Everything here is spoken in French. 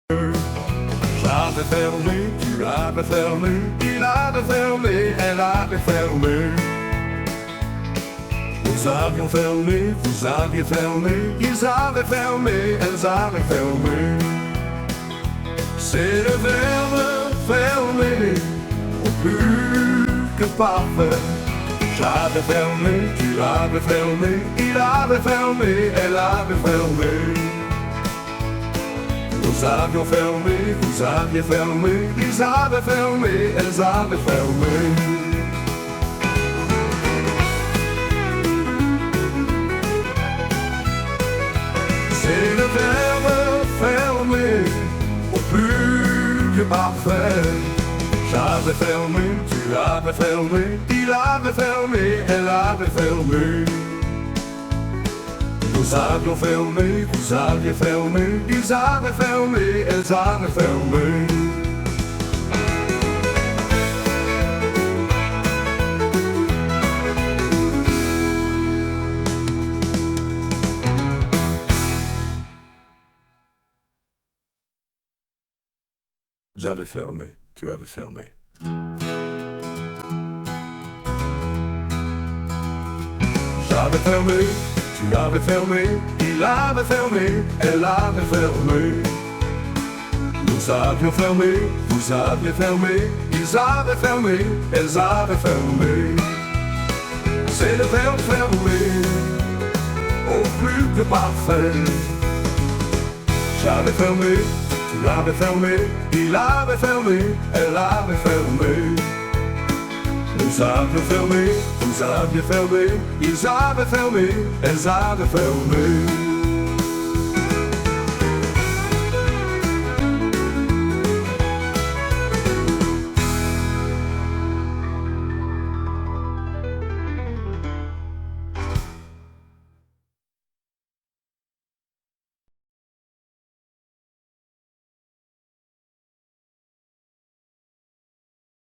J'avais fermé, tu avais fermé, il avait fermé, elle avait fermé. Nous avions fermé, vous aviez fermé, ils avaient fermé, elles avaient fermé. C'est le verbe fermer, au plus que parfait. J'avais fermé, tu avais fermé, il avait fermé, elle avait fermé. Nous avions fermé, vous aviez fermé, ils avaient fermé, elles avaient fermé. C'est le verbe fermer, au plus que parfait. J'avais fermé, tu avais fermé, il avait fermé, elle avait fermé. Nous avions fermé, vous aviez fermé, ils avaient fermé, elles avaient fermé. J'avais fermé, tu avais fermé. J'avais fermé, tu avais fermé, il avait fermé, elle avait fermé. Nous avions fermé, vous aviez fermé, ils avaient fermé, elles avaient fermé. C'est le verbe fermer, au plus que parfait. J'avais fermé, tu avais fermé, il avait fermé, elle avait fermé. Nous avions fermé, vous aviez fermé, ils avaient fermé, elles avaient fermé.